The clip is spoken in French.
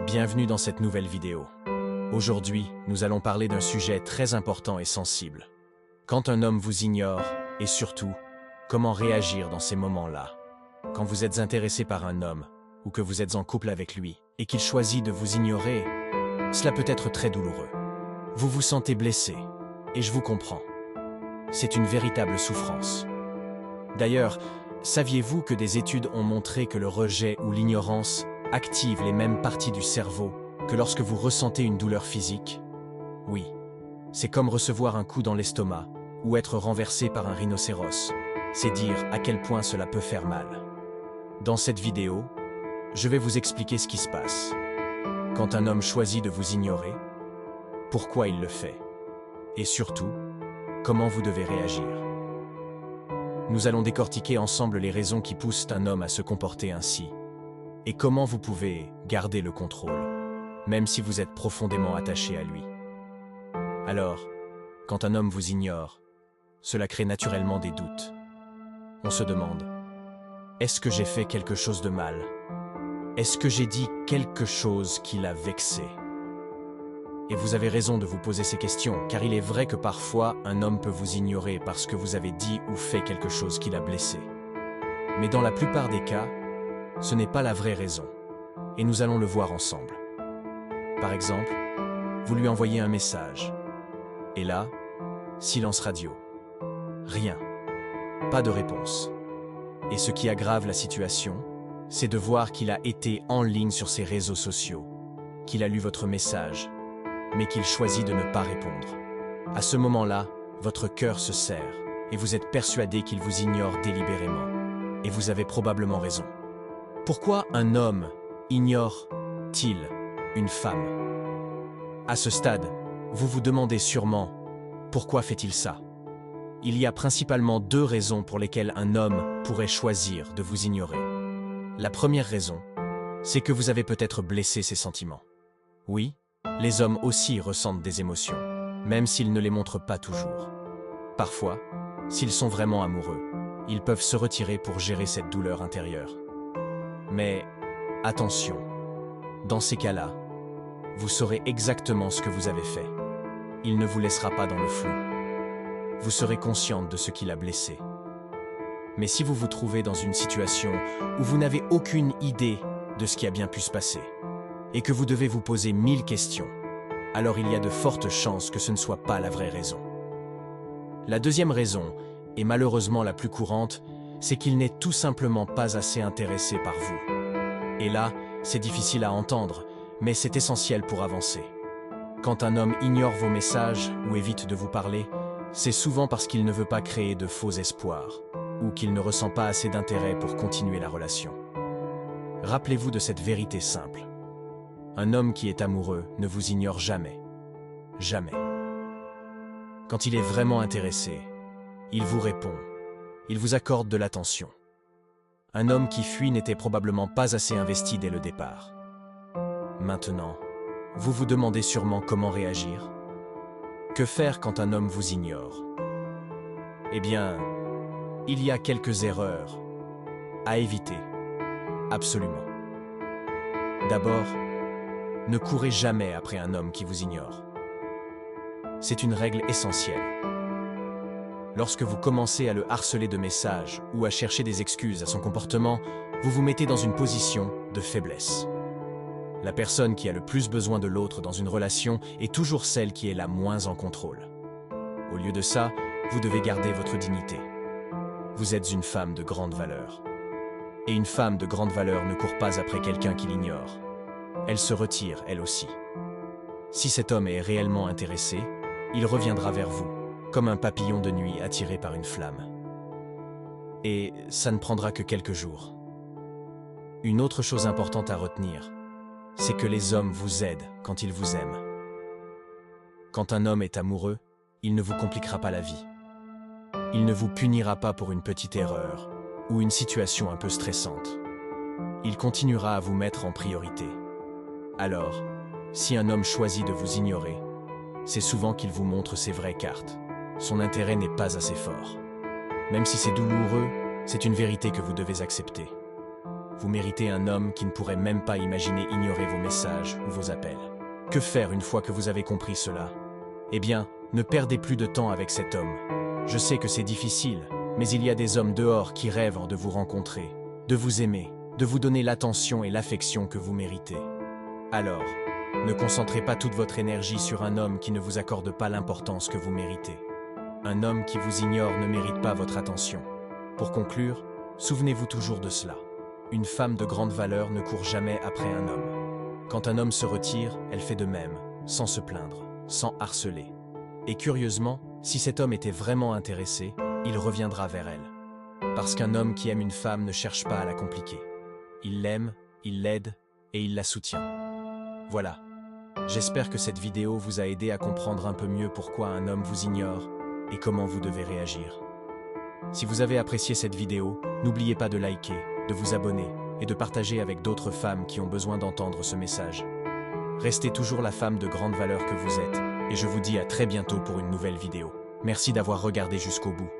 Bienvenue dans cette nouvelle vidéo. Aujourd'hui, nous allons parler d'un sujet très important et sensible. Quand un homme vous ignore, et surtout, comment réagir dans ces moments-là. Quand vous êtes intéressé par un homme, ou que vous êtes en couple avec lui, et qu'il choisit de vous ignorer, cela peut être très douloureux. Vous vous sentez blessé, et je vous comprends. C'est une véritable souffrance. D'ailleurs, saviez-vous que des études ont montré que le rejet ou l'ignorance active les mêmes parties du cerveau que lorsque vous ressentez une douleur physique? Oui, c'est comme recevoir un coup dans l'estomac ou être renversé par un rhinocéros. C'est dire à quel point cela peut faire mal. Dans cette vidéo, je vais vous expliquer ce qui se passe. Quand un homme choisit de vous ignorer, pourquoi il le fait, et surtout, comment vous devez réagir. Nous allons décortiquer ensemble les raisons qui poussent un homme à se comporter ainsi, et comment vous pouvez garder le contrôle, même si vous êtes profondément attaché à lui. Alors, quand un homme vous ignore, cela crée naturellement des doutes. On se demande, est-ce que j'ai fait quelque chose de mal? Est-ce que j'ai dit quelque chose qui l'a vexé? Et vous avez raison de vous poser ces questions, car il est vrai que parfois, un homme peut vous ignorer parce que vous avez dit ou fait quelque chose qui l'a blessé. Mais dans la plupart des cas, ce n'est pas la vraie raison, et nous allons le voir ensemble. Par exemple, vous lui envoyez un message, et là, silence radio. Rien. Pas de réponse. Et ce qui aggrave la situation, c'est de voir qu'il a été en ligne sur ses réseaux sociaux, qu'il a lu votre message, mais qu'il choisit de ne pas répondre. À ce moment-là, votre cœur se serre, et vous êtes persuadé qu'il vous ignore délibérément. Et vous avez probablement raison. Pourquoi un homme ignore-t-il une femme? À ce stade, vous vous demandez sûrement, pourquoi fait-il ça? Il y a principalement deux raisons pour lesquelles un homme pourrait choisir de vous ignorer. La première raison, c'est que vous avez peut-être blessé ses sentiments. Oui, les hommes aussi ressentent des émotions, même s'ils ne les montrent pas toujours. Parfois, s'ils sont vraiment amoureux, ils peuvent se retirer pour gérer cette douleur intérieure. Mais attention, dans ces cas-là, vous saurez exactement ce que vous avez fait. Il ne vous laissera pas dans le flou. Vous serez consciente de ce qui l'a blessé. Mais si vous vous trouvez dans une situation où vous n'avez aucune idée de ce qui a bien pu se passer, et que vous devez vous poser 1000 questions, alors il y a de fortes chances que ce ne soit pas la vraie raison. La deuxième raison, et malheureusement la plus courante, c'est qu'il n'est tout simplement pas assez intéressé par vous. Et là, c'est difficile à entendre, mais c'est essentiel pour avancer. Quand un homme ignore vos messages ou évite de vous parler, c'est souvent parce qu'il ne veut pas créer de faux espoirs, ou qu'il ne ressent pas assez d'intérêt pour continuer la relation. Rappelez-vous de cette vérité simple. Un homme qui est amoureux ne vous ignore jamais. Jamais. Quand il est vraiment intéressé, il vous répond. Il vous accorde de l'attention. Un homme qui fuit n'était probablement pas assez investi dès le départ. Maintenant, vous vous demandez sûrement comment réagir. Que faire quand un homme vous ignore? Eh bien, il y a quelques erreurs à éviter. Absolument. D'abord, ne courez jamais après un homme qui vous ignore. C'est une règle essentielle. Lorsque vous commencez à le harceler de messages ou à chercher des excuses à son comportement, vous vous mettez dans une position de faiblesse. La personne qui a le plus besoin de l'autre dans une relation est toujours celle qui est la moins en contrôle. Au lieu de ça, vous devez garder votre dignité. Vous êtes une femme de grande valeur. Et une femme de grande valeur ne court pas après quelqu'un qui l'ignore. Elle se retire, elle aussi. Si cet homme est réellement intéressé, il reviendra vers vous, comme un papillon de nuit attiré par une flamme. Et ça ne prendra que quelques jours. Une autre chose importante à retenir, c'est que les hommes vous aident quand ils vous aiment. Quand un homme est amoureux, il ne vous compliquera pas la vie. Il ne vous punira pas pour une petite erreur ou une situation un peu stressante. Il continuera à vous mettre en priorité. Alors, si un homme choisit de vous ignorer, c'est souvent qu'il vous montre ses vraies cartes. Son intérêt n'est pas assez fort. Même si c'est douloureux, c'est une vérité que vous devez accepter. Vous méritez un homme qui ne pourrait même pas imaginer ignorer vos messages ou vos appels. Que faire une fois que vous avez compris cela? Eh bien, ne perdez plus de temps avec cet homme. Je sais que c'est difficile, mais il y a des hommes dehors qui rêvent de vous rencontrer, de vous aimer, de vous donner l'attention et l'affection que vous méritez. Alors, ne concentrez pas toute votre énergie sur un homme qui ne vous accorde pas l'importance que vous méritez. Un homme qui vous ignore ne mérite pas votre attention. Pour conclure, souvenez-vous toujours de cela. Une femme de grande valeur ne court jamais après un homme. Quand un homme se retire, elle fait de même, sans se plaindre, sans harceler. Et curieusement, si cet homme était vraiment intéressé, il reviendra vers elle. Parce qu'un homme qui aime une femme ne cherche pas à la compliquer. Il l'aime, il l'aide et il la soutient. Voilà. J'espère que cette vidéo vous a aidé à comprendre un peu mieux pourquoi un homme vous ignore et comment vous devez réagir. Si vous avez apprécié cette vidéo, n'oubliez pas de liker, de vous abonner et de partager avec d'autres femmes qui ont besoin d'entendre ce message. Restez toujours la femme de grande valeur que vous êtes, et je vous dis à très bientôt pour une nouvelle vidéo. Merci d'avoir regardé jusqu'au bout.